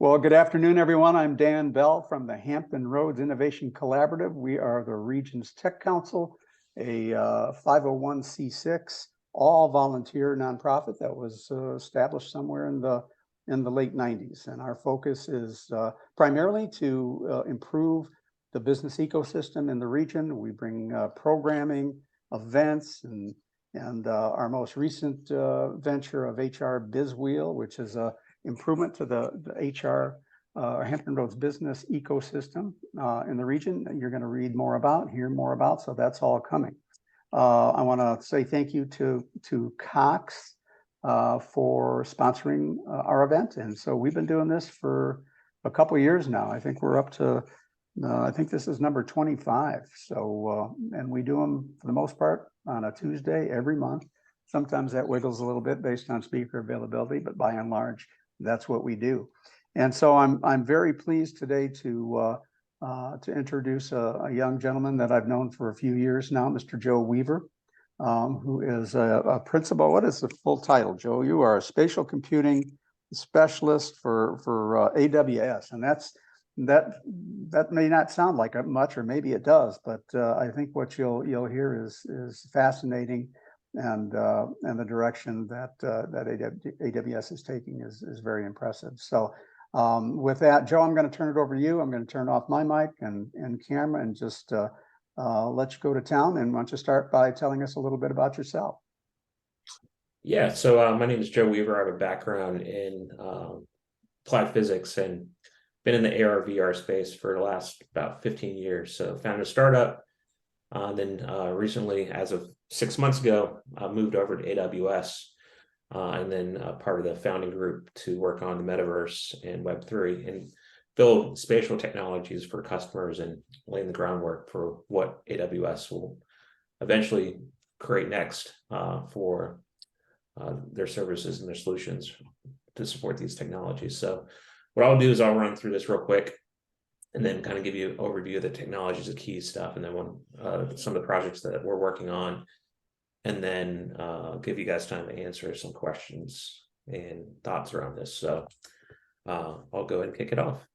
Well, good afternoon, everyone. I'm Dan Bell from the Hampton Roads Innovation Collaborative. We are the region's tech council, a 501c6, all volunteer nonprofit that was established somewhere in the late 90s. And our focus is primarily to improve the business ecosystem in the region. We bring programming, events, and our most recent venture of HR Biz Wheel, which is a improvement to the HR Hampton Roads business ecosystem in the region that you're going to read more about, hear more about. So that's all coming. I want to say thank you to Cox for sponsoring our event. And so we've been doing this for a couple of years now. I think we're up to, I think this is number 25. So, and we do them for the most part on a Tuesday every month. Sometimes that wiggles a little bit based on speaker availability, but by and large, that's what we do. And so I'm very pleased today to introduce a young gentleman that I've known for a few years now, Mr. Joe Weaver, who is a principal. What is the full title, Joe? You are a spatial computing specialist for AWS, and that may not sound like much, or maybe it does, but I think what you'll hear is fascinating. And the direction that AWS is taking is very impressive. So with that, Joe, I'm going to turn it over to you. I'm going to turn off my mic and camera and just let you go to town. And why don't you start by telling us a little bit about yourself? Yeah, so my name is Joe Weaver. I have a background in applied physics and been in the AR/VR space for the last about 15 years. So founded a startup. Then recently, as of 6 months ago, moved over to AWS and then part of the founding group to work on the Metaverse and Web3 and build spatial technologies for customers and laying the groundwork for what AWS will eventually create next for their services and their solutions to support these technologies. So what I'll do is I'll run through this real quick and then kind of give you an overview of the technologies, the key stuff, and then some of the projects that we're working on, and then give you guys time to answer some questions and thoughts around this. So I'll go ahead and kick it off.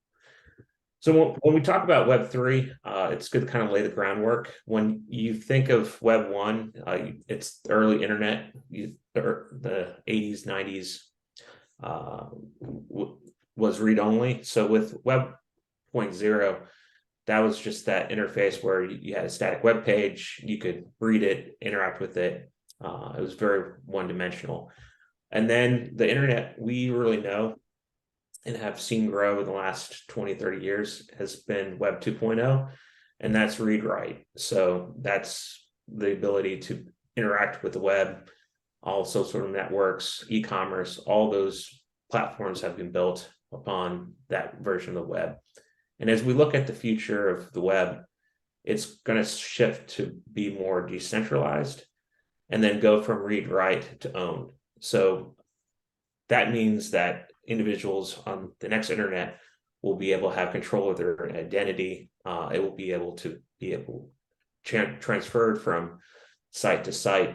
So when we talk about Web3, it's good to kind of lay the groundwork. When you think of Web 1, it's the early internet, the 80s, 90s was read-only. So with Web 0.0, that was just that interface where you had a static web page, you could read it, interact with it. It was very one-dimensional. And then the internet we really know and have seen grow in the last 20, 30 years has been Web 2.0, and that's read-write. So that's the ability to interact with the web, all social networks, e-commerce, all those platforms have been built upon that version of the web. And as we look at the future of the web, it's going to shift to be more decentralized and then go from read-write to own. So that means that individuals on the next internet will be able to have control of their identity. It will be able to transferred from site to site.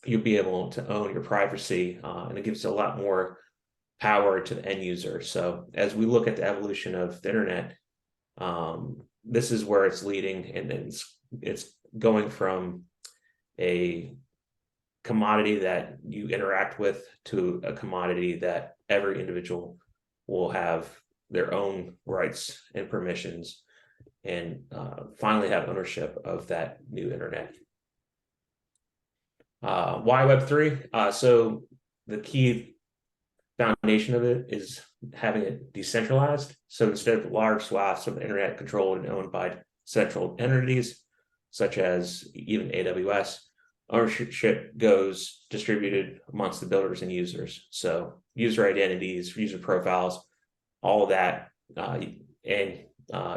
You'll be able to own your privacy, and it gives a lot more power to the end user. So as we look at the evolution of the internet, this is where it's leading, and it's going from a commodity that you interact with to a commodity that every individual will have their own rights and permissions and finally have ownership of that new internet. Why Web3? So the key foundation of it is having it decentralized. So instead of large swaths of the internet controlled and owned by central entities, such as even AWS, ownership goes distributed amongst the builders and users. So user identities, user profiles, all of that, and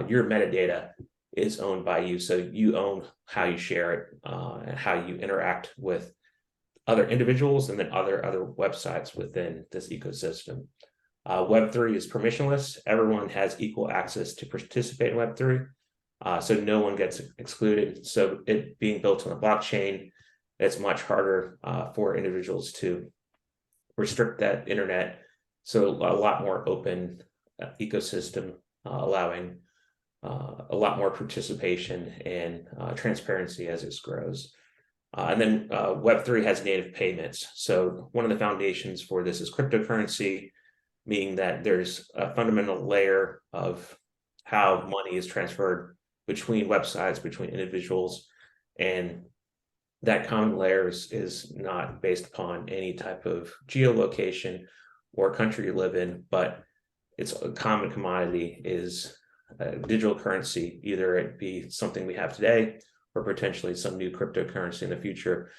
your metadata is owned by you. So you own how you share it and how you interact with other individuals and then other websites within this ecosystem. Web3 is permissionless. Everyone has equal access to participate in Web3. So no one gets excluded. So it being built on a blockchain, it's much harder for individuals to restrict that internet. So a lot more open ecosystem, allowing a lot more participation and transparency as it grows. And then Web3 has native payments. So one of the foundations for this is cryptocurrency, meaning that there's a fundamental layer of how money is transferred between websites, between individuals, and that common layer is not based upon any type of geolocation or country you live in, but it's a common commodity is digital currency, either it be something we have today or potentially some new cryptocurrency in the future,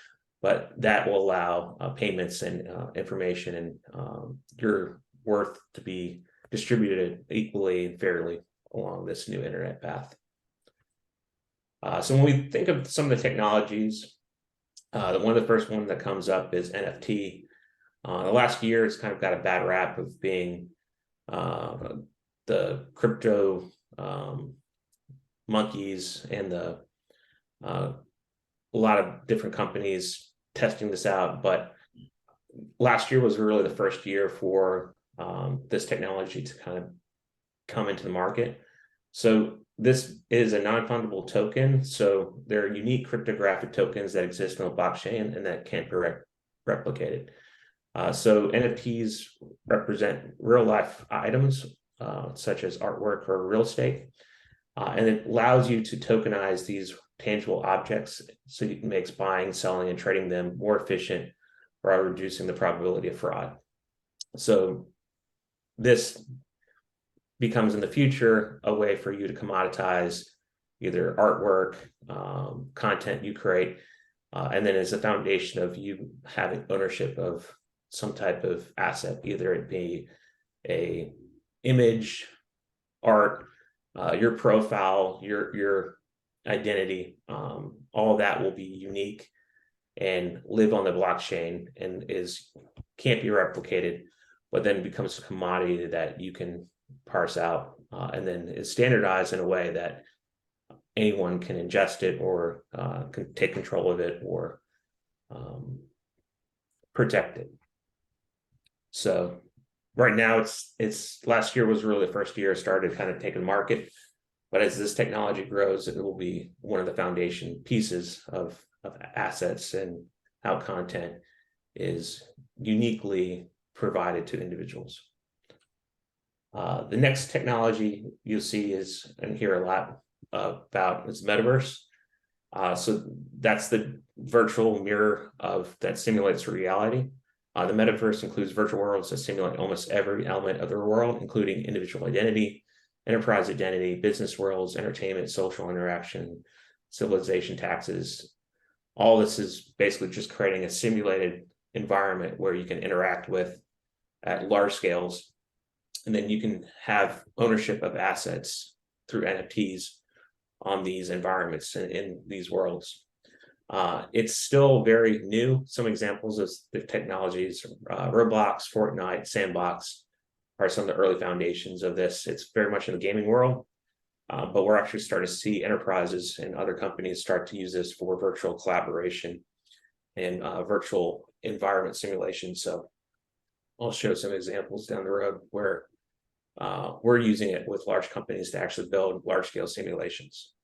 but that will allow payments and information and your worth to be distributed equally and fairly along this new internet path. So when we think of some of the technologies, one of the first one that comes up is NFT. The last year, it's kind of got a bad rap of being the crypto monkeys and a lot of different companies testing this out. But last year was really the first year for this technology to kind of come into the market. So this is a non-fungible token. So there are unique cryptographic tokens that exist on the blockchain and that can't be replicated. So NFTs represent real life items, such as artwork or real estate. And it allows you to tokenize these tangible objects so it makes buying, selling, and trading them more efficient while reducing the probability of fraud. So this becomes in the future a way for you to commoditize either artwork, content you create, and then as a foundation of you having ownership of some type of asset, either it be a image, art, your profile, your identity, all of that will be unique and live on the blockchain and can't be replicated, but then becomes a commodity that you can parse out and then is standardized in a way that anyone can ingest it or can take control of it or protect it. So right now it's last year was really the first year it started kind of taking market, but as this technology grows, it will be one of the foundation pieces of assets and how content is uniquely provided to individuals. The next technology you'll see is and hear a lot about is Metaverse. So that's the virtual mirror that simulates reality. The Metaverse includes virtual worlds that simulate almost every element of the world, including individual identity, enterprise identity, business worlds, entertainment, social interaction, civilization, taxes. All this is basically just creating a simulated environment where you can interact with at large scales. And then you can have ownership of assets through NFTs on these environments in these worlds. It's still very new. Some examples of the technologies, Roblox, Fortnite, Sandbox are some of the early foundations of this. It's very much in the gaming world, but we're actually starting to see enterprises and other companies start to use this for virtual collaboration and virtual environment simulation. So I'll show some examples down the road where we're using it with large companies to actually build large-scale simulations.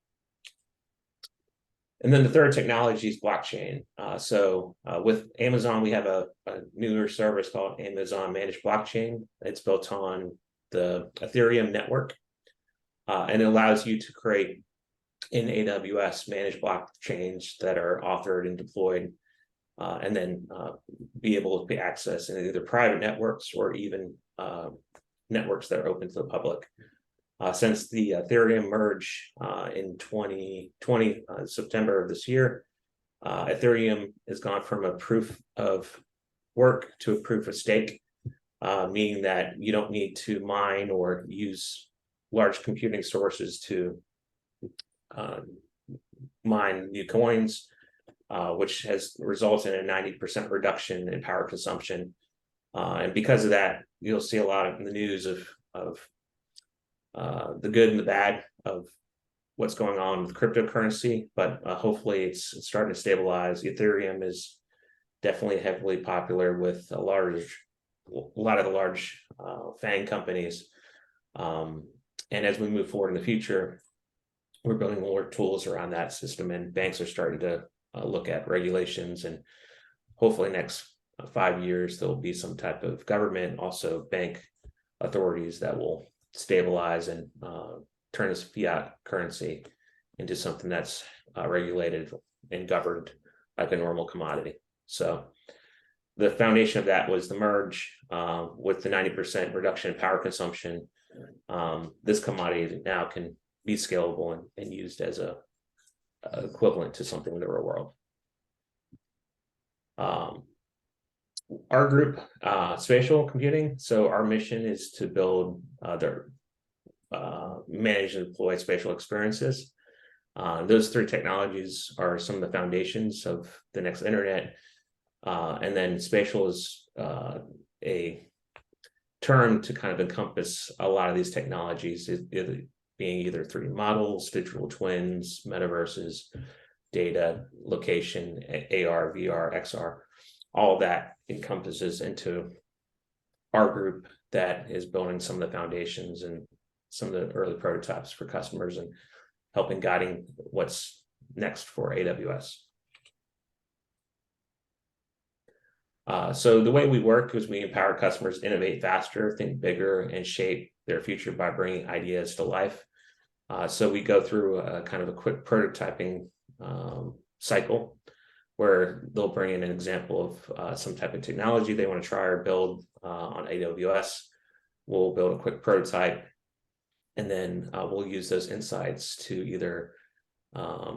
And then the third technology is blockchain. So with Amazon, we have a newer service called Amazon Managed Blockchain. It's built on the Ethereum network, and it allows you to create in AWS managed blockchains that are authored and deployed, and then be able to be accessed in either private networks or even networks that are open to the public. Since the Ethereum merge in 2020, September of this year, Ethereum has gone from a proof of work to a proof of stake, meaning that you don't need to mine or use large computing sources to mine new coins, which has resulted in a 90% reduction in power consumption. And because of that, you'll see a lot in the news of the good and the bad of what's going on with cryptocurrency, but hopefully it's starting to stabilize. Ethereum is definitely heavily popular with a lot of the large FANG companies And as we move forward in the future, we're building more tools around that system, and banks are starting to look at regulations, and hopefully next 5 years, there'll be some type of government, also bank authorities that will stabilize and turn this fiat currency into something that's regulated and governed like a normal commodity. So the foundation of that was the merge with the 90% reduction in power consumption. This commodity now can be scalable and used as a equivalent to something in the real world. Our group, spatial computing. So our mission is to build manage and deploy spatial experiences. Those three technologies are some of the foundations of the next internet. And then spatial is a term to kind of encompass a lot of these technologies, being either 3D models, digital twins, metaverses, data, location, AR, VR, XR. All of that encompasses into our group that is building some of the foundations and some of the early prototypes for customers and helping guiding what's next for AWS. So the way we work is we empower customers to innovate faster, think bigger, and shape their future by bringing ideas to life. So we go through a kind of a quick prototyping cycle where they'll bring in an example of some type of technology they want to try or build on AWS. We'll build a quick prototype, and then we'll use those insights to either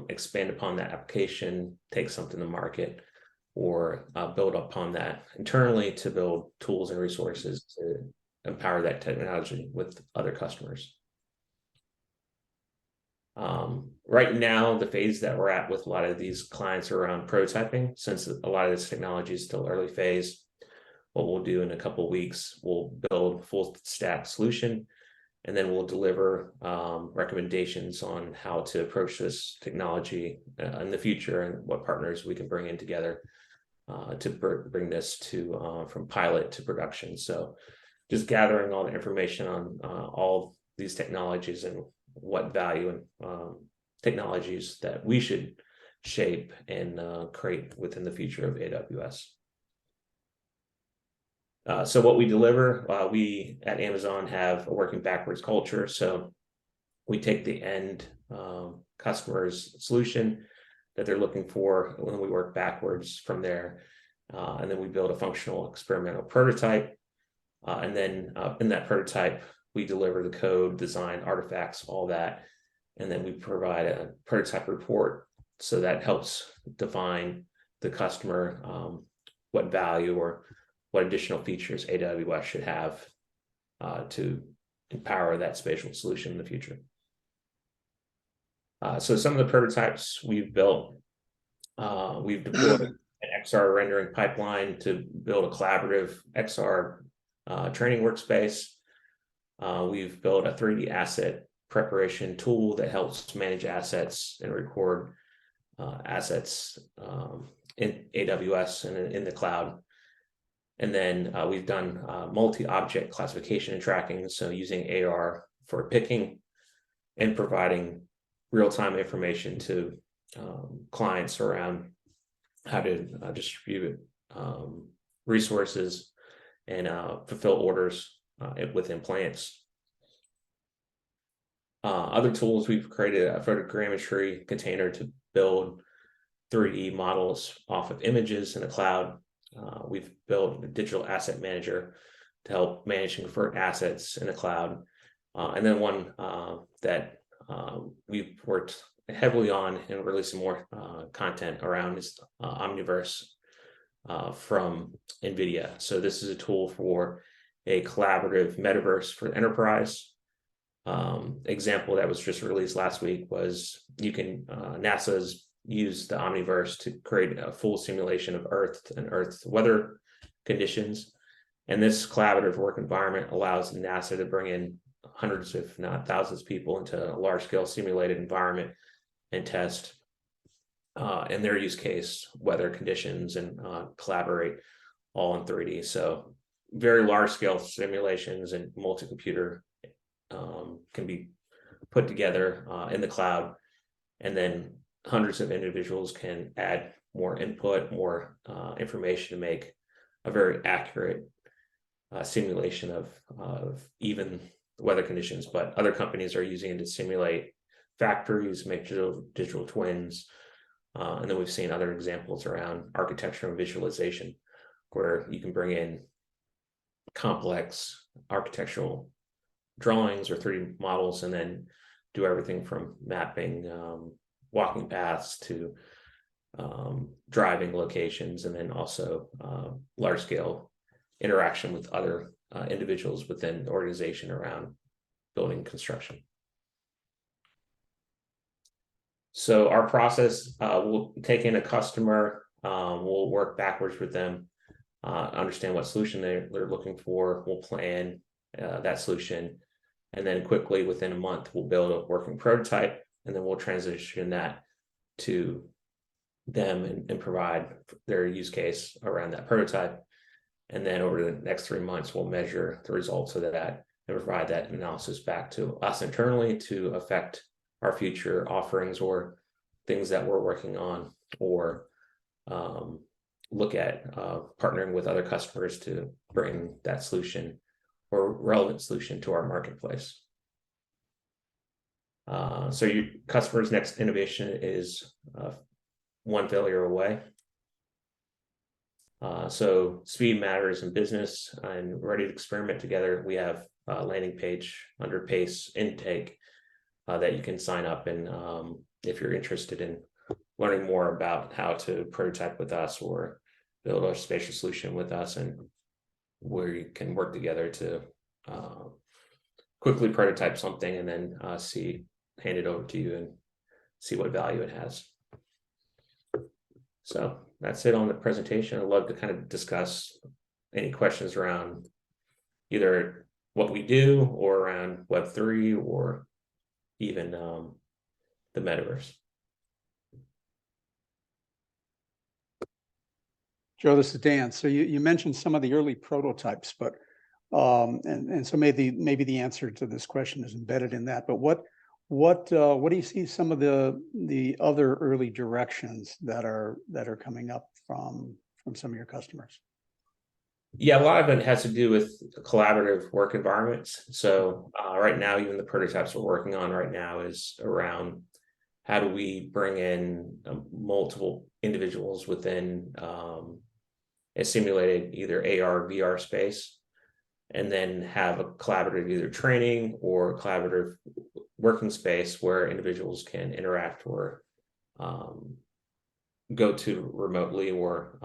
expand upon that application, take something to market, or build upon that internally to build tools and resources to empower that technology with other customers. Right now, the phase that we're at with a lot of these clients are around prototyping, since a lot of this technology is still early phase. What we'll do in a couple of weeks, we'll build a full stack solution, and then we'll deliver recommendations on how to approach this technology in the future and what partners we can bring in together to bring this to from pilot to production. So just gathering all the information on all these technologies and what value and technologies that we should shape and create within the future of AWS. So what we deliver, we at Amazon have a working backwards culture. So we take the end customer's solution that they're looking for, when we work backwards from there. And then we build a functional experimental prototype. And then in that prototype, we deliver the code, design, artifacts, all that. And then we provide a prototype report. So that helps define the customer what value or what additional features AWS should have to empower that spatial solution in the future. So some of the prototypes we've built, we've deployed an XR rendering pipeline to build a collaborative XR training workspace. We've built a 3D asset preparation tool that helps manage assets and record assets in AWS and in the cloud. And then we've done multi-object classification and tracking, so using AR for picking and providing real-time information to clients around how to distribute resources and fulfill orders within plants. Other tools, we've created a photogrammetry container to build 3D models off of images in the cloud. We've built a digital asset manager to help manage and convert assets in the cloud. And then one that we've worked heavily on and releasing more content around is Omniverse from NVIDIA. So this is a tool for a collaborative metaverse for enterprise. Example that was just released last week was NASA's used the Omniverse to create a full simulation of Earth and Earth's weather conditions. And this collaborative work environment allows NASA to bring in hundreds, if not thousands of people into a large-scale simulated environment and test in their use case, weather conditions, and collaborate all in 3D. So very large-scale simulations and multi-computer can be put together in the cloud, and then hundreds of individuals can add more input, more information to make a very accurate simulation of even weather conditions. But other companies are using it to simulate factories, make digital twins. And then we've seen other examples around architecture and visualization, where you can bring in complex architectural drawings or 3D models and then do everything from mapping walking paths to driving locations, and then also large scale interaction with other individuals within the organization around building construction. So our process, we'll take in a customer, we'll work backwards with them, understand what solution they're looking for, we'll plan that solution, and then quickly within a month we'll build a working prototype, and then we'll transition that to them and provide their use case around that prototype. And then over the next 3 months, we'll measure the results of that and provide that analysis back to us internally to affect our future offerings or things that we're working on, or look at partnering with other customers to bring that solution or relevant solution to our marketplace. So your customer's next innovation is one failure away. So speed matters in business, and ready to experiment together. We have a landing page under PACE intake that you can sign up, and if you're interested in learning more about how to prototype with us or build a spatial solution with us, and where you can work together to quickly prototype something and then hand it over to you and see what value it has. So that's it on the presentation. I'd love to kind of discuss any questions around either what we do or around Web3 or even the metaverse. Joe, this is Dan. So you mentioned some of the early prototypes, but and so maybe the answer to this question is embedded in that. But what do you see some of the other early directions that are coming up from some of your customers? Yeah, a lot of it has to do with collaborative work environments. So right now, even the prototypes we're working on right now is around how do we bring in multiple individuals within a simulated either AR, VR space, and then have a collaborative either training or collaborative working space where individuals can interact or go to remotely, or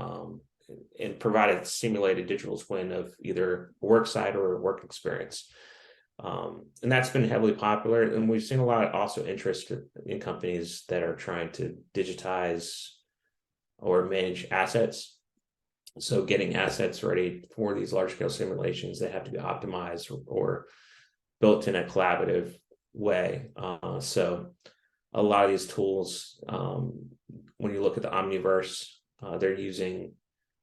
and provide a simulated digital twin of either a work site or a work experience. And that's been heavily popular. And we've seen a lot of also interest in companies that are trying to digitize or manage assets. So getting assets ready for these large scale simulations that have to be optimized or built in a collaborative way. So a lot of these tools, when you look at the Omniverse, they're using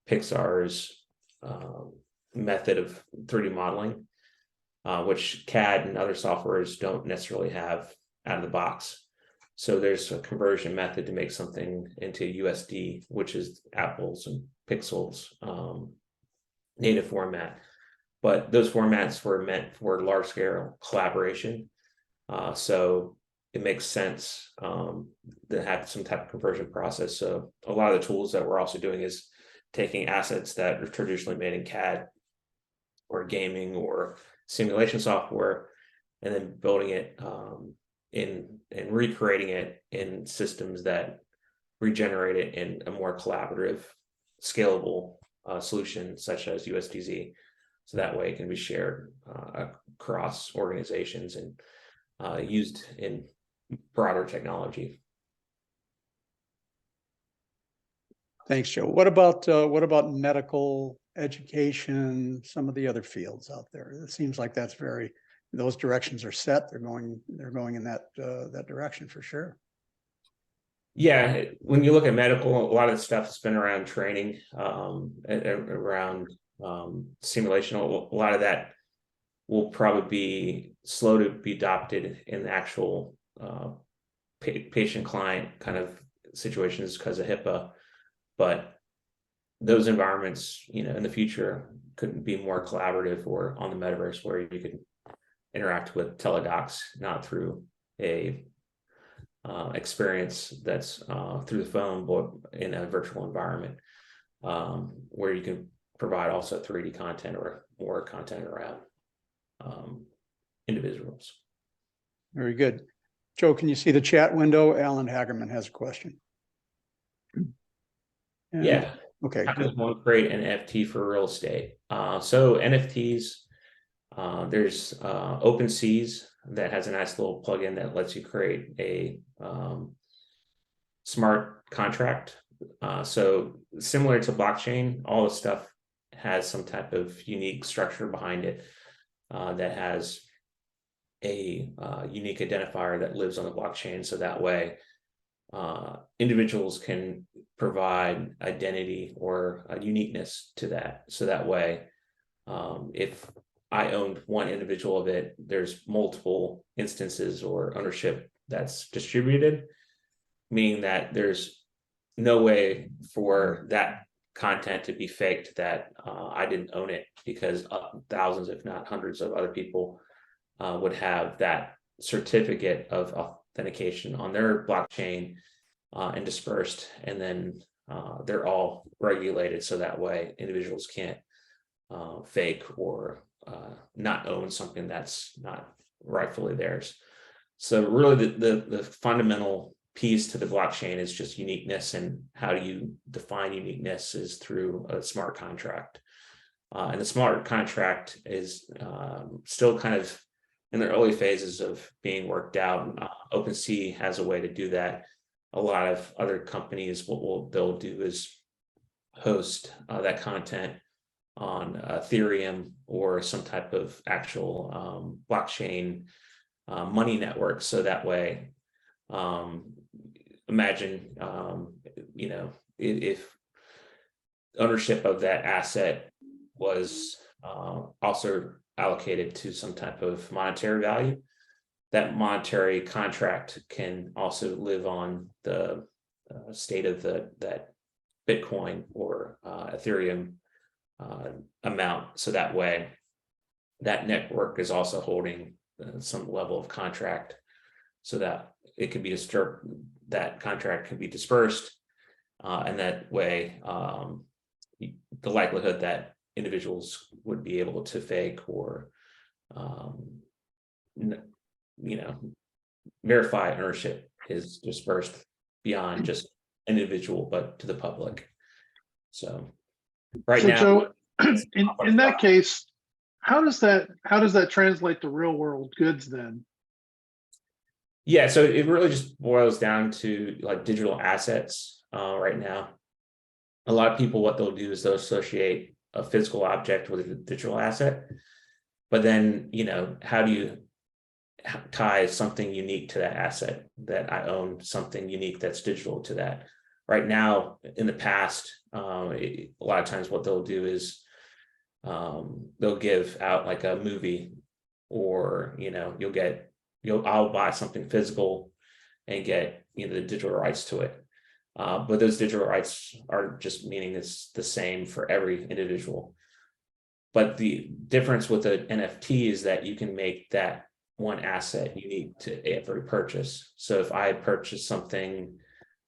Pixar's method of 3D modeling, which CAD and other softwares don't necessarily have out of the box. So there's a conversion method to make something into USD, which is Apple's and Pixel's native format. But those formats were meant for large scale collaboration. So it makes sense to have some type of conversion process. So a lot of the tools that we're also doing is taking assets that are traditionally made in CAD or gaming or simulation software, and then building it in and recreating it in systems that regenerate it in a more collaborative, scalable solution such as USDZ. So that way it can be shared across organizations and used in broader technology. Thanks, Joe. What about medical, education, some of the other fields out there? It seems like those directions are set. They're going in that direction for sure. Yeah, when you look at medical, a lot of the stuff has been around training, around simulation. A lot of that will probably be slow to be adopted in the actual patient client kind of situations because of HIPAA, but those environments, in the future couldn't be more collaborative or on the metaverse where you could interact with teledocs, not through a experience that's through the phone, but in a virtual environment where you can provide also 3D content or more content around individuals. Very good. Joe, can you see the chat window? Alan Hagerman has a question. Yeah. Okay. How does one create an NFT for real estate? So NFTs, there's OpenSeas that has a nice little plugin that lets you create a smart contract. So similar to blockchain, all the stuff has some type of unique structure behind it that has a unique identifier that lives on the blockchain. So that way individuals can provide identity or a uniqueness to that. So that way, if I owned one individual of it, there's multiple instances or ownership that's distributed, meaning that there's no way for that content to be faked that I didn't own it, because thousands, if not hundreds of other people would have that certificate of authentication on their blockchain and dispersed, and then they're all regulated so that way individuals can't fake or not own something that's not rightfully theirs. So really the fundamental piece to the blockchain is just uniqueness, and how do you define uniqueness is through a smart contract. And the smart contract is still kind of in the early phases of being worked out. OpenSea has a way to do that. A lot of other companies, what they'll do is host that content on Ethereum or some type of actual blockchain money network. So that way, imagine, if ownership of that asset was also allocated to some type of monetary value, that monetary contract can also live on the state of that Bitcoin or Ethereum amount. So that way, that network is also holding some level of contract, so that it can be disturbed. That contract can be dispersed, and that way, the likelihood that individuals would be able to fake or verify ownership is dispersed beyond just an individual, but to the public. So right now, Joe, in that case, how does that translate to real world goods then? Yeah, so it really just boils down to like digital assets right now. A lot of people, what they'll do is they'll associate a physical object with a digital asset, but then, how do you tie something unique to that asset, that I own something unique that's digital to that? Right now, in the past, a lot of times what they'll do is they'll give out like a movie, or I'll buy something physical and get the digital rights to it, but those digital rights are just meaning it's the same for every individual. But the difference with an NFT is that you can make that one asset unique to every purchase. So if I purchase something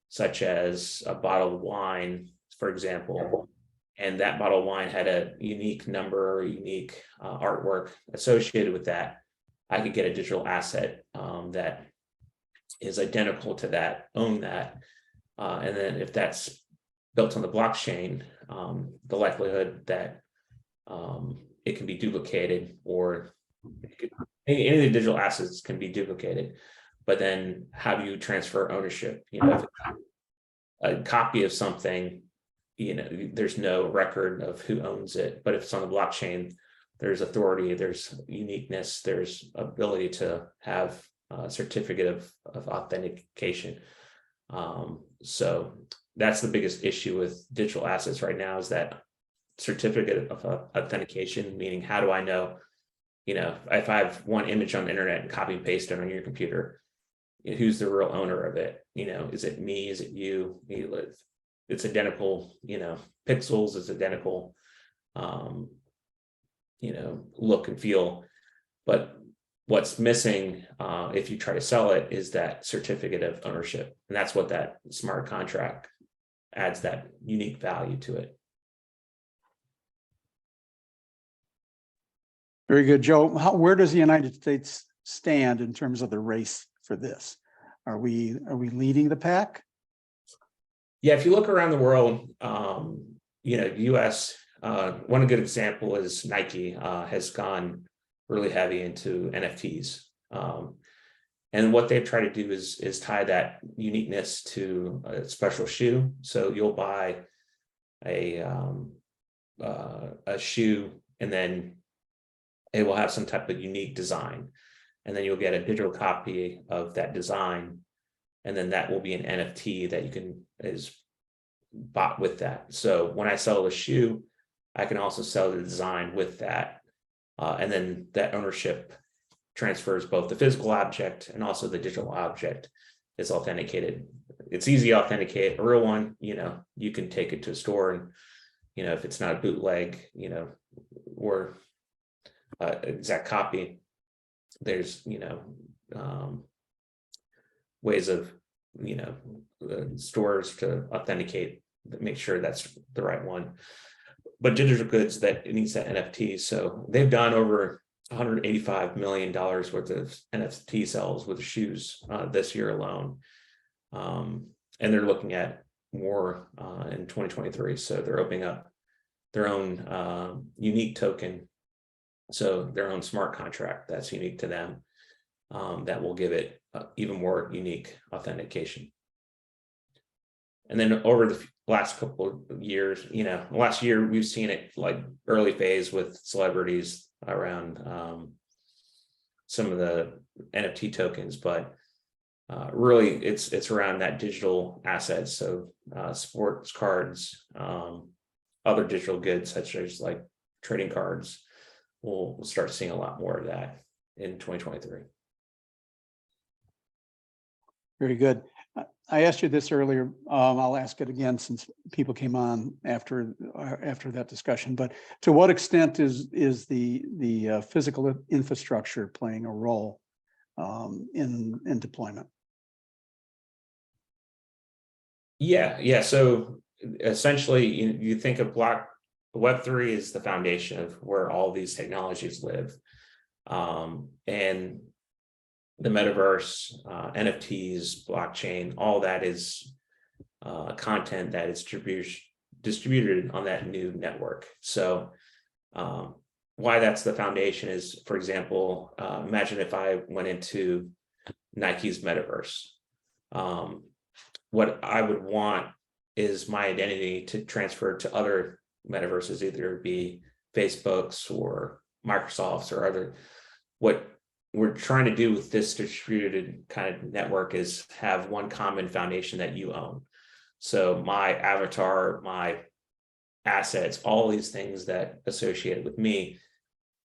such as a bottle of wine, for example, and that bottle of wine had a unique number or unique artwork associated with that, I could get a digital asset that is identical to that, own that. And then if that's built on the blockchain, the likelihood that it can be duplicated, or any of the digital assets can be duplicated. But then how do you transfer ownership? If a copy of something, there's no record of who owns it. But if it's on the blockchain, there's authority, there's uniqueness, there's ability to have a certificate of authentication. So that's the biggest issue with digital assets right now, is that certificate of authentication, meaning how do I know if I have one image on the internet and copy and paste it on your computer, who's the real owner of it? Is it me? Is it you? It's identical, pixels, it's identical, look and feel. But what's missing, if you try to sell it, is that certificate of ownership. And that's what that smart contract adds, that unique value to it. Very good, Joe. Where does the United States stand in terms of the race for this? Are we leading the pack? Yeah, if you look around the world, US, one good example is Nike has gone really heavy into NFTs. And what they've tried to do is tie that uniqueness to a special shoe. So you'll buy a shoe, and then it will have some type of unique design. And then you'll get a digital copy of that design. And then that will be an NFT that is bought with that. So when I sell a shoe, I can also sell the design with that. And then that ownership transfers both the physical object and also the digital object is authenticated. It's easy to authenticate. A real one, you can take it to a store, and, if it's not a bootleg, or exact copy, there's, ways of, stores to authenticate, make sure that's the right one. But digital goods, that it needs that NFT. So they've done over $185 million worth of NFT sales with shoes this year alone. And they're looking at more in 2023. So they're opening up their own unique token. So their own smart contract that's unique to them, that will give it even more unique authentication. And then over the last couple of years, last year, we've seen it like early phase with celebrities around some of the NFT tokens, but really it's around that digital assets. So sports cards, other digital goods such as like trading cards. We'll start seeing a lot more of that in 2023. Very good. I asked you this earlier. I'll ask it again since people came on after that discussion. But to what extent is the physical infrastructure playing a role in deployment? Yeah. So essentially, you think of Web3 is the foundation of where all these technologies live, and the metaverse, NFTs, blockchain, all that is content that is distributed on that new network. So why that's the foundation is, for example, imagine if I went into Nike's metaverse. What I would want is my identity to transfer to other metaverses, either be Facebook's or Microsoft's or other. What we're trying to do with this distributed kind of network is have one common foundation that you own. So my avatar, my assets, all these things that associated with me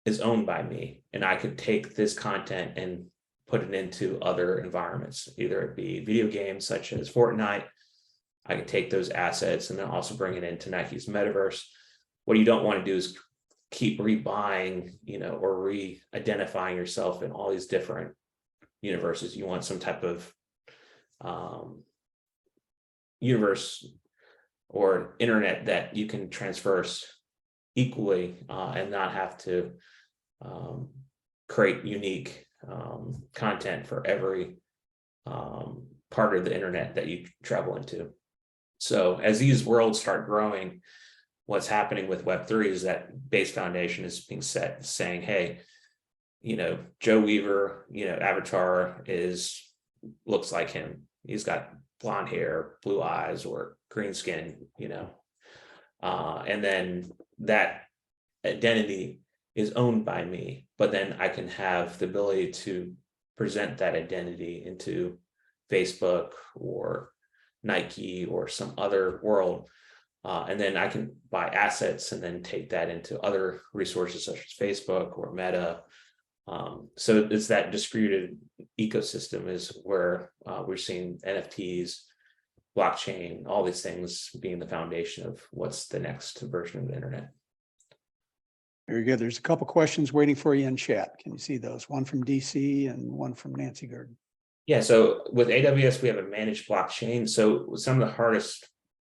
is owned by me. And I could take this content and put it into other environments, either it be video games such as Fortnite. I could take those assets and then also bring it into Nike's metaverse. What you don't want to do is keep rebuying, or re-identifying yourself in all these different universes. You want some type of universe or internet that you can transverse equally and not have to create unique content for every part of the internet that you travel into. So as these worlds start growing, what's happening with Web3 is that base foundation is being set, saying, hey, Joe Weaver, avatar looks like him. He's got blonde hair, blue eyes, or green skin, and then that identity is owned by me, but then I can have the ability to present that identity into Facebook or Nike or some other world And then I can buy assets and then take that into other resources such as Facebook or Meta. So it's that distributed ecosystem is where we're seeing NFTs, blockchain, all these things being the foundation of what's the next version of the internet. Very good. There's a couple questions waiting for you in chat. Can you see those? One from DC and one from Nancy Gurdon. Yeah, so with AWS, we have a managed blockchain. So some of the hardest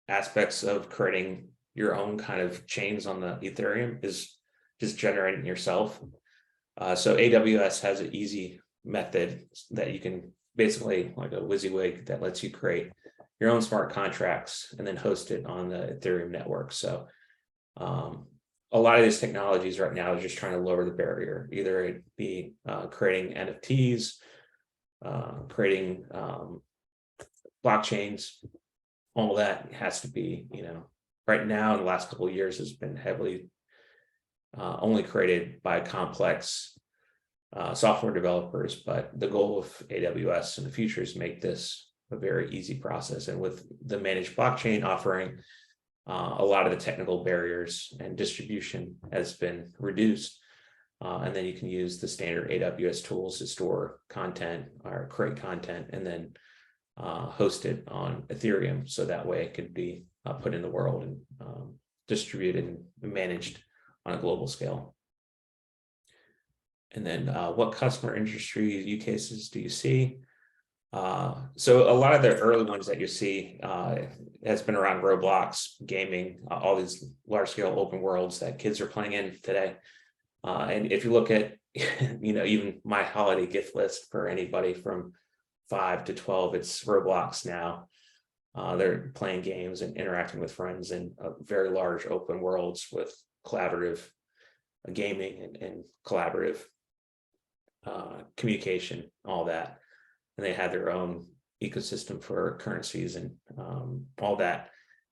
aspects of creating your own kind of chains on the Ethereum is just generating yourself. So AWS has an easy method that you can basically, like a WYSIWYG, that lets you create your own smart contracts and then host it on the Ethereum network. So a lot of these technologies right now is just trying to lower the barrier. Either it be creating NFTs, creating blockchains. All that has to be, right now in the last couple of years has been heavily only created by complex software developers. But the goal of AWS in the future is make this a very easy process. And with the managed blockchain offering, a lot of the technical barriers and distribution has been reduced. And then you can use the standard AWS tools to store content or create content and then host it on Ethereum. So that way it could be put in the world and distributed and managed on a global scale. And then what customer industry use cases do you see? So a lot of the early ones that you see has been around Roblox, gaming, all these large scale open worlds that kids are playing in today. And if you look at, even my holiday gift list for anybody from 5 to 12, it's Roblox now. They're playing games and interacting with friends in very large open worlds with collaborative gaming and collaborative communication, all that. And they have their own ecosystem for currencies and all that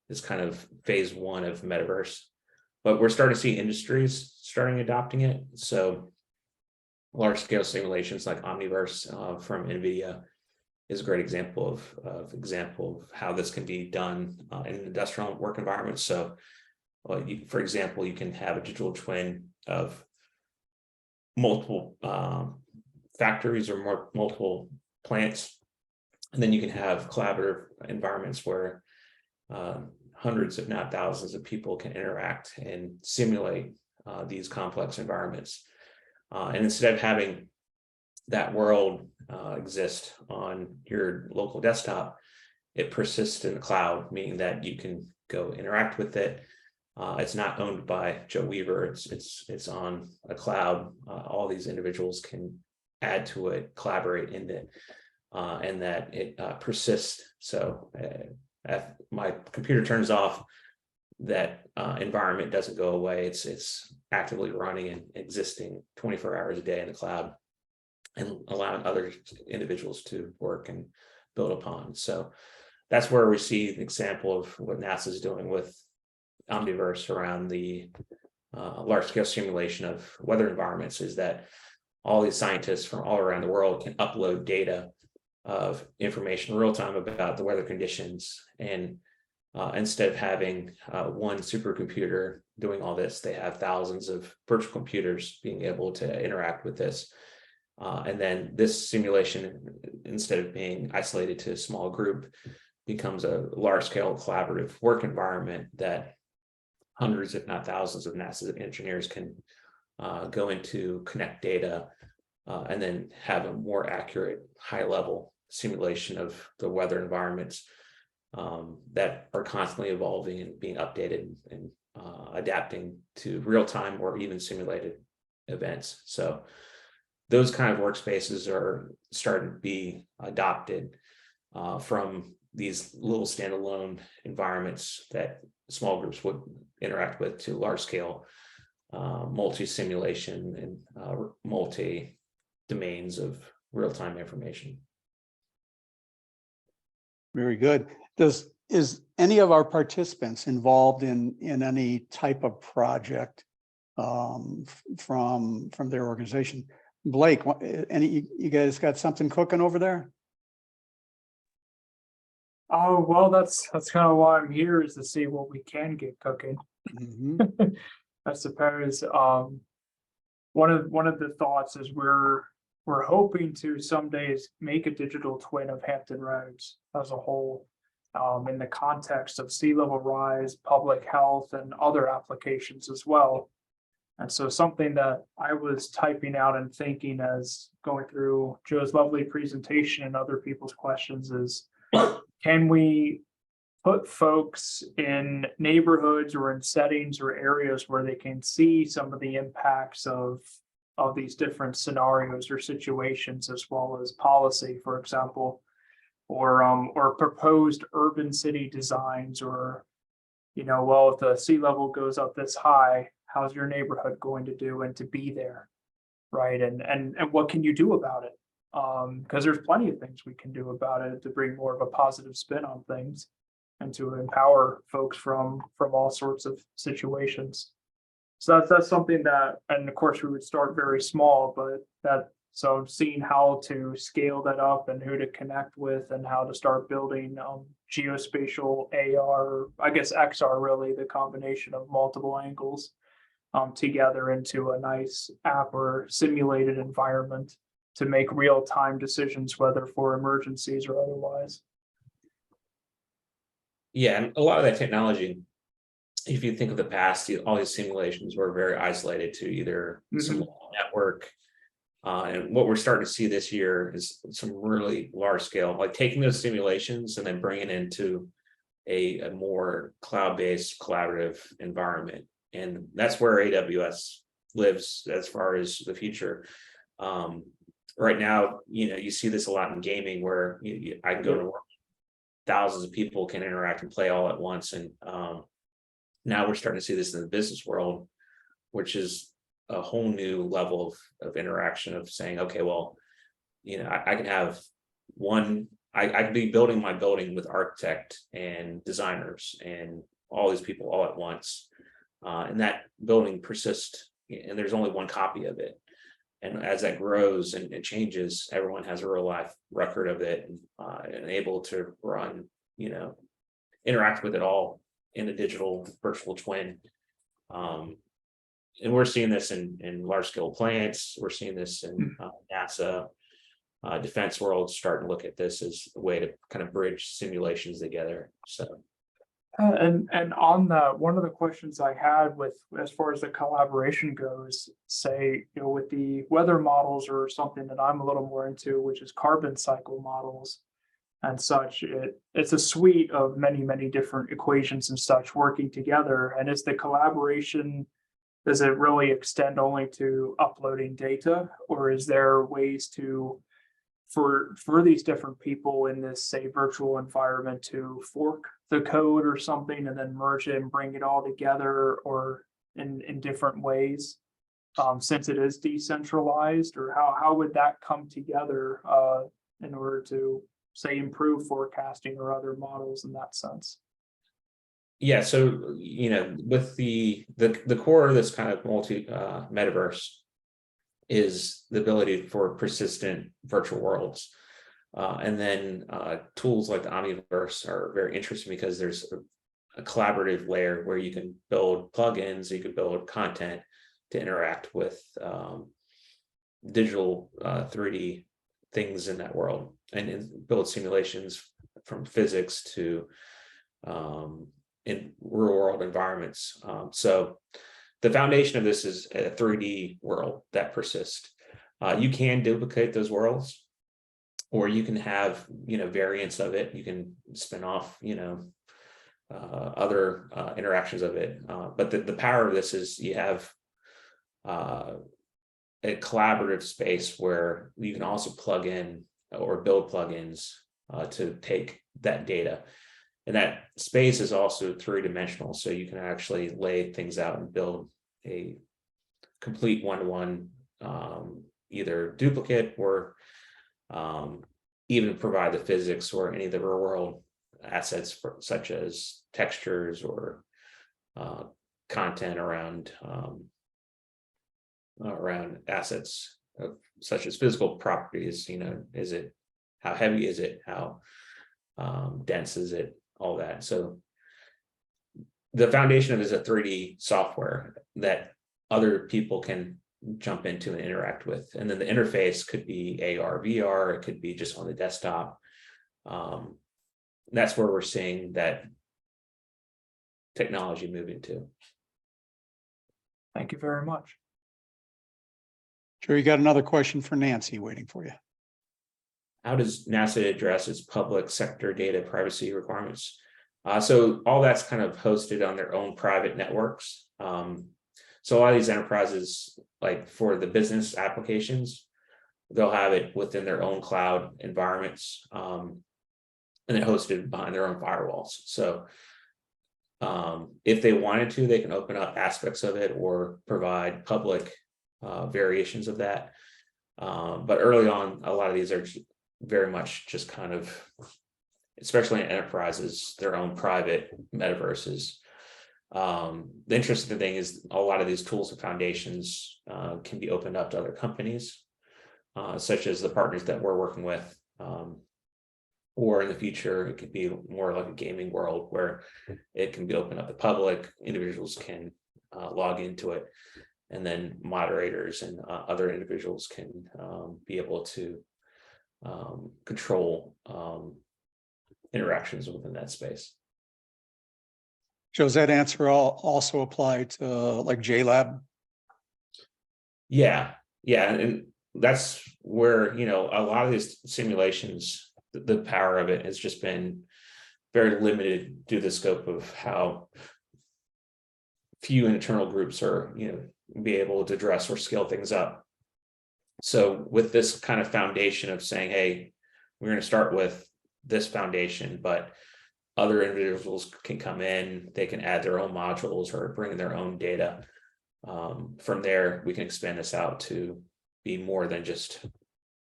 is kind of phase one of Metaverse. But we're starting to see industries starting adopting it. So large scale simulations like Omniverse from NVIDIA is a great example of how this can be done in an industrial work environment. So for example, you can have a digital twin of multiple factories or multiple plants, and then you can have collaborative environments where hundreds, if not thousands, of people can interact and simulate these complex environments. And instead of having that world exist on your local desktop, it persists in the cloud, meaning that you can go interact with it. It's not owned by Joe Weaver. It's on a cloud. All these individuals can add to it, collaborate in it, and that it persists. So if my computer turns off, that environment doesn't go away. It's actively running and existing 24 hours a day in the cloud and allowing other individuals to work and build upon. So that's where we see an example of what NASA is doing with Omniverse around the large-scale simulation of weather environments, is that all these scientists from all around the world can upload data of information real time about the weather conditions. And instead of having one supercomputer doing all this, they have thousands of virtual computers being able to interact with this. And then this simulation, instead of being isolated to a small group, becomes a large-scale collaborative work environment that hundreds, if not thousands, of NASA engineers can go into, connect data, and then have a more accurate, high-level simulation of the weather environments that are constantly evolving and being updated and adapting to real-time or even simulated events. So those kind of workspaces are starting to be adopted from these little standalone environments that small groups would interact with to large-scale multi-simulation and multi-domains of real-time information. Very good. Is any of our participants involved in any type of project from their organization? Blake, you guys got something cooking over there? Oh, well, that's kind of why I'm here, is to see what we can get cooking. Mhm. I suppose one of the thoughts is we're hoping to someday make a digital twin of Hampton Roads as a whole, in the context of sea level rise, public health, and other applications as well. And so something that I was typing out and thinking as going through Joe's lovely presentation and other people's questions is, can we put folks in neighborhoods or in settings or areas where they can see some of the impacts of these different scenarios or situations, as well as policy, for example, or proposed urban city designs, or, well, if the sea level goes up this high, how's your neighborhood going to do and to be there, right? And what can you do about it? Because there's plenty of things we can do about it to bring more of a positive spin on things and to empower folks from all sorts of situations. So that's something that, and of course, we would start very small, but so seeing how to scale that up and who to connect with and how to start building geospatial AR, I guess XR, really the combination of multiple angles together into a nice app or simulated environment to make real-time decisions, whether for emergencies or otherwise. Yeah, and a lot of that technology, if you think of the past, all these simulations were very isolated to either some network. And what we're starting to see this year is some really large scale, like taking those simulations and then bringing into a more cloud-based collaborative environment. And that's where AWS lives as far as the future. Right now, you see this a lot in gaming where I can go to work, thousands of people can interact and play all at once. And now we're starting to see this in the business world, which is a whole new level of interaction of saying, okay, well, I can have I can be building my building with architect and designers and all these people all at once. And that building persists, and there's only one copy of it. And as that grows and it changes, everyone has a real life record of it, and able to run, interact with it all in a digital virtual twin. And we're seeing this in large scale plants. We're seeing this in NASA, defense world starting to look at this as a way to kind of bridge simulations together. So. And on that, one of the questions I had with, as far as the collaboration goes, say, with the weather models or something that I'm a little more into, which is carbon cycle models and such, it's a suite of many different equations and such working together. And is the collaboration, does it really extend only to uploading data, or is there ways to, for these different people in this, say, virtual environment, to fork the code or something and then merge it and bring it all together, or in different ways, since it is decentralized? Or how would that come together in order to, say, improve forecasting or other models in that sense? Yeah, so with the core of this kind of metaverse is the ability for persistent virtual worlds. And then tools like the Omniverse are very interesting because there's a collaborative layer where you can build plugins, you can build content to interact with digital 3D things in that world, and build simulations from physics to in real world environments. So the foundation of this is a 3D world that persists. You can duplicate those worlds, or you can have variants of it. You can spin off other interactions of it. But the power of this is you have a collaborative space where you can also plug in or build plugins to take that data. And that space is also 3-dimensional, so you can actually lay things out and build a complete one-to-one, either duplicate or even provide the physics or any of the real world assets such as textures or content around assets such as physical properties. Is it, how heavy is it, how dense is it, all that. So the foundation of it is a 3D software that other people can jump into and interact with. And then the interface could be AR, VR, it could be just on the desktop. That's where we're seeing that technology moving to. Thank you very much. Sure, you got another question for Nancy waiting for you. How does NASA address its public sector data privacy requirements? So all that's kind of hosted on their own private networks. So a lot of these enterprises, like for the business applications, they'll have it within their own cloud environments, and then hosted behind their own firewalls. So if they wanted to, they can open up aspects of it or provide public variations of that. But early on, a lot of these are very much just kind of, especially in enterprises, their own private metaverses. The interesting thing is a lot of these tools and foundations can be opened up to other companies, such as the partners that we're working with. Or in the future, it could be more like a gaming world where it can be opened up to public, individuals can log into it, and then moderators and other individuals can be able to control interactions within that space. So does that answer also apply to like JLab? Yeah, and that's where, you know, a lot of these simulations, the power of it has just been very limited due to the scope of how few internal groups are, you know, be able to address or scale things up. So with this kind of foundation of saying, hey, we're going to start with this foundation, but other individuals can come in, they can add their own modules or bring in their own data. From there, we can expand this out to be more than just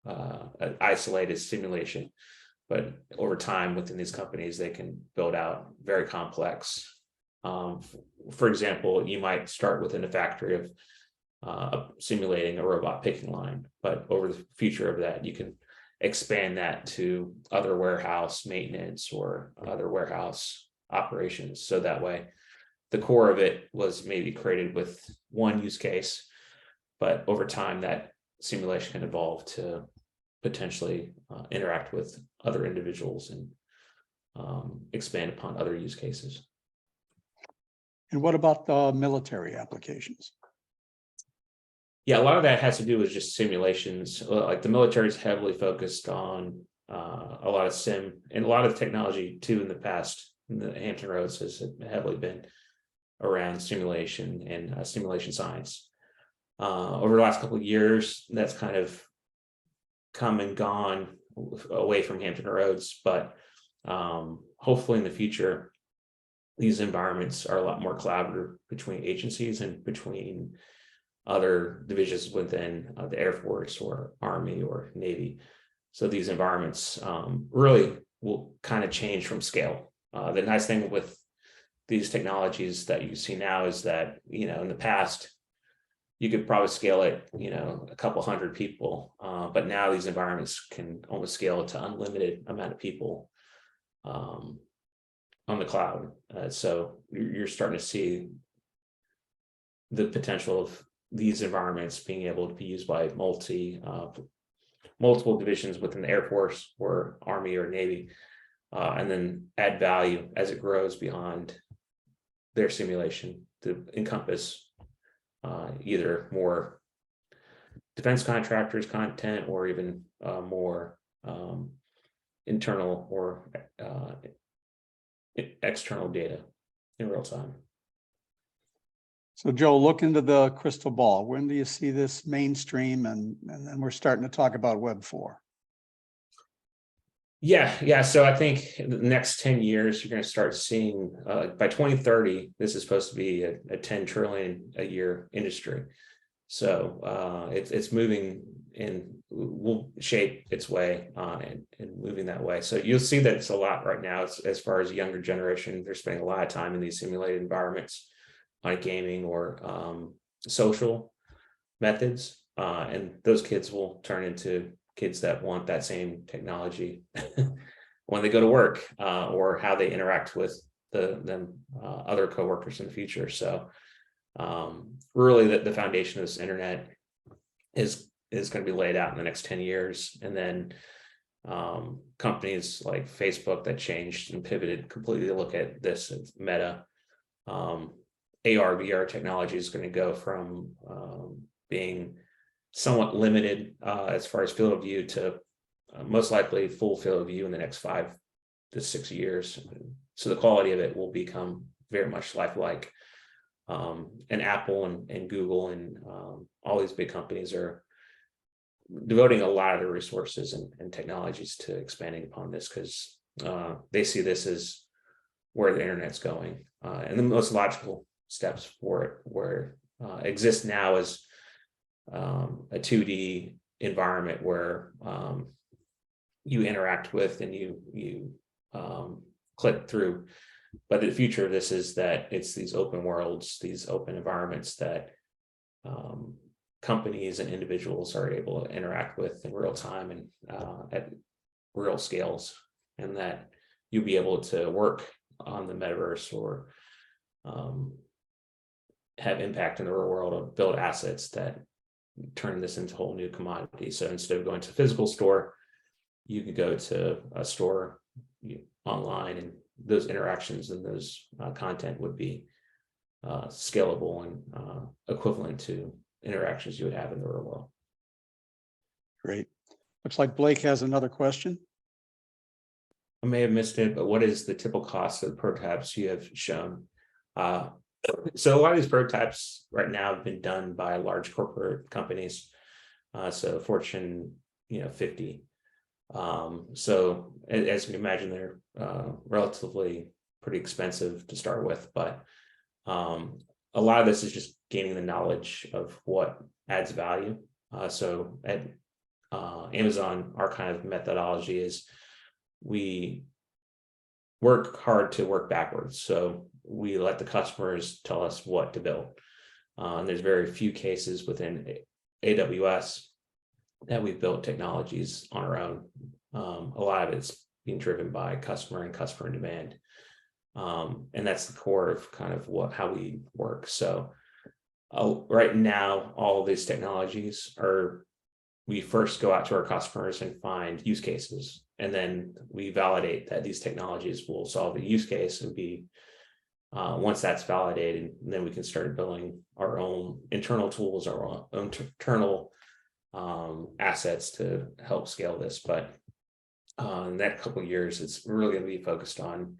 an isolated simulation. But over time within these companies, they can build out very complex. For example, you might start within a factory of simulating a robot picking line, but over the future of that, you can expand that to other warehouse maintenance or other warehouse operations. So that way, the core of it was maybe created with one use case, but over time that simulation can evolve to potentially interact with other individuals and expand upon other use cases. And what about the military applications? Yeah, a lot of that has to do with just simulations. Like the military is heavily focused on a lot of sim and a lot of technology too in the past. The Hampton Roads has heavily been around simulation and simulation science. Over the last couple of years, that's kind of come and gone away from Hampton Roads, but hopefully in the future, these environments are a lot more collaborative between agencies and between other divisions within the Air Force or Army or Navy. So these environments really will kind of change from scale. The nice thing with these technologies that you see now is that, you know, in the past, you could probably scale it, you know, a couple hundred people, but now these environments can almost scale to unlimited amount of people on the cloud. So you're starting to see the potential of these environments being able to be used by multiple divisions within the Air Force or Army or Navy, and then add value as it grows beyond their simulation to encompass either more defense contractors content or even more internal or external data in real time. So Joe, look into the crystal ball. When do you see this mainstream? And then we're starting to talk about Web 4. Yeah. So I think in the next 10 years, you're going to start seeing by 2030, this is supposed to be a 10 trillion a year industry. So it's moving and will shape its way and moving that way. So you'll see that it's a lot right now as far as younger generation. They're spending a lot of time in these simulated environments on gaming or social methods. And those kids will turn into kids that want that same technology when they go to work, or how they interact with other coworkers in the future. So really the foundation of this internet is going to be laid out in the next 10 years. And then companies like Facebook that changed and pivoted completely to look at this as Meta. AR, VR technology is going to go from being somewhat limited as far as field of view to most likely full field of view in the next 5 to 6 years. So the quality of it will become very much lifelike. And Apple and Google and all these big companies are devoting a lot of their resources and technologies to expanding upon this, because they see this as where the internet's going. And the most logical steps for it, where exists now, is a 2D environment where you interact with and you click through. But the future of this is that it's these open worlds, these open environments that companies and individuals are able to interact with in real time and at real scales, and that you'll be able to work on the metaverse or have impact in the real world, or build assets that turn this into a whole new commodity. So instead of going to a physical store, you could go to a store online, and those interactions and those content would be scalable and equivalent to interactions you would have in the real world. Great. Looks like Blake has another question. I may have missed it, but what is the typical cost of the prototypes you have shown? So a lot of these prototypes right now have been done by large corporate companies, so Fortune 50. So as you can imagine, they're relatively pretty expensive to start with, but a lot of this is just gaining the knowledge of what adds value. So at Amazon, our kind of methodology is we work hard to work backwards. So we let the customers tell us what to build. And there's very few cases within AWS that we've built technologies on our own. A lot of it's being driven by customer demand. And that's the core of kind of how we work. So right now, all of these technologies we first go out to our customers and find use cases, and then we validate that these technologies will solve the use case, and once that's validated, then we can start building our own internal tools, our own internal assets to help scale this. But in that couple of years, it's really going to be focused on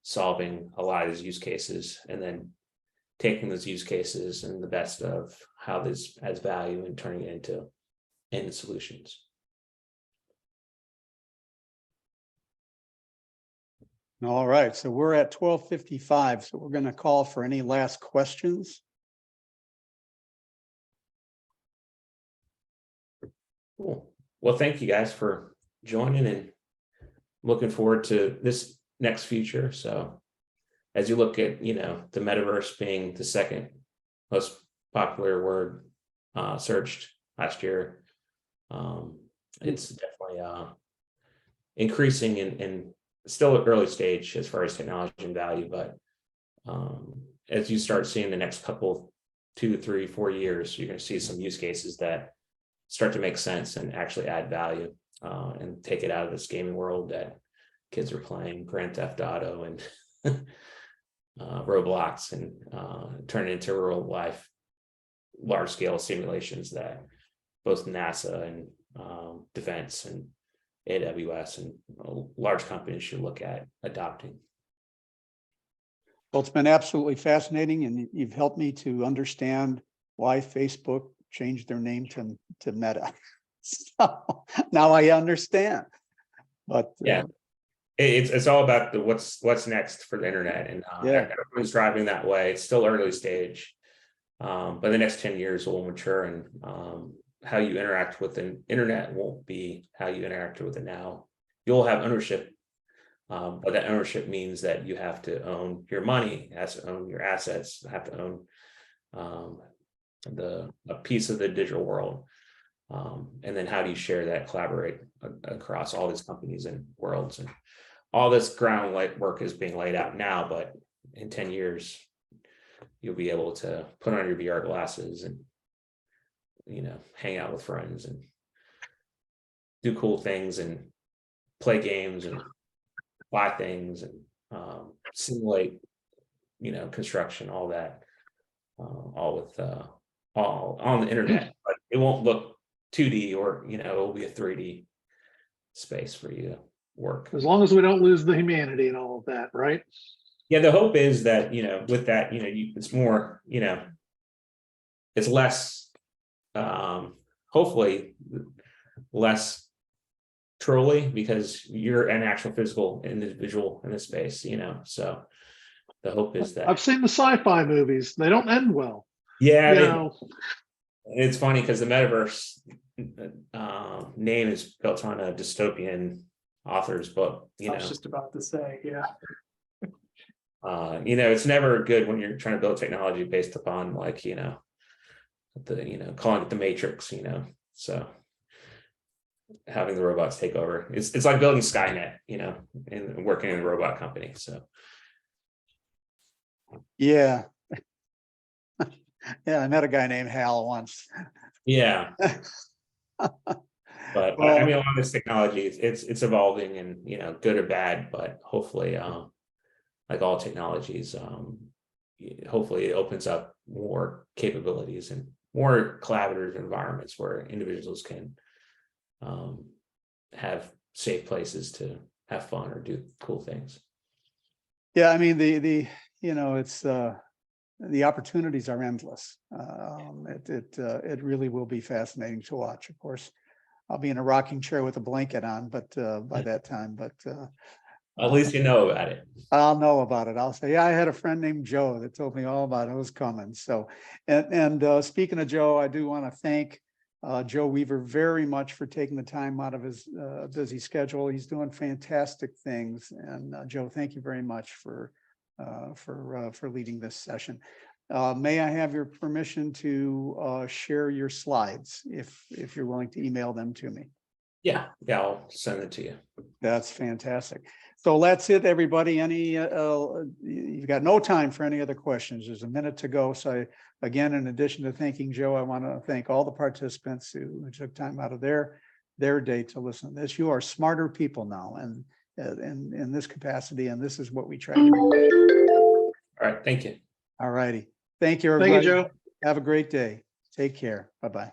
solving a lot of these use cases, and then taking those use cases and the best of how this adds value and turning it into end solutions. All right, so we're at 12:55, so we're going to call for any last questions. Cool. Well, thank you guys for joining, and looking forward to this next future. So as you look at, the metaverse being the second most popular word searched last year, it's definitely increasing and still at early stage as far as technology and value. But as you start seeing the next couple, 2, 3, 4 years, you're going to see some use cases that start to make sense and actually add value, and take it out of this gaming world that kids are playing Grand Theft Auto and Roblox, and turn it into real life, large scale simulations that both NASA and defense and AWS and large companies should look at adopting. Well, it's been absolutely fascinating, and you've helped me to understand why Facebook changed their name to Meta. So now I understand. But yeah, it's all about what's next for the internet, and everyone's driving that way. It's still early stage, but the next 10 years will mature, and how you interact with the internet won't be how you interact with it now. You'll have ownership, but that ownership means that you have to own your money, has to own your assets, have to own a piece of the digital world. And then how do you share that, collaborate across all these companies and worlds? And all this work is being laid out now, but in 10 years, you'll be able to put on your VR glasses and, hang out with friends and do cool things and play games and buy things and simulate, construction, all that, all with all on the internet. But it won't look 2D or, it'll be a 3D space for you to work. As long as we don't lose the humanity and all of that, right? Yeah, the hope is that, with that, it's more, it's less, hopefully less trolly, because you're an actual physical individual in this space, so the hope is that I've seen the sci-fi movies. They don't end well. yeah, it's funny because the metaverse name is built on a dystopian author's book, I was just about to say, yeah. It's never good when you're trying to build technology based upon calling it the Matrix, so having the robots take over. It's like building Skynet, and working in a robot company. So Yeah. Yeah, I met a guy named Hal once. yeah. But Well, I mean, a lot of this technology, it's evolving, and good or bad, but hopefully, like all technologies, hopefully it opens up more capabilities and more collaborative environments where individuals can have safe places to have fun or do cool things. yeah, I mean, it's the opportunities are endless. It really will be fascinating to watch. Of course, I'll be in a rocking chair with a blanket on, but by that time, At least you know about it. I'll know about it. I'll say, yeah, I had a friend named Joe that told me all about it. It was coming. So, and speaking of Joe, I do want to thank Joe Weaver very much for taking the time out of his busy schedule. He's doing fantastic things. And Joe, thank you very much for leading this session. May I have your permission to share your slides if you're willing to email them to me? Yeah, I'll send it to you. That's fantastic. So that's it, everybody. You've got no time for any other questions. There's a minute to go. So again, in addition to thanking Joe, I want to thank all the participants who took time out of their day to listen to this. You are smarter people now, and in this capacity, and this is what we try to do. All right, thank you. All righty. Thank you, everybody. Thank you, Joe. Have a great day. Take care. Bye-bye.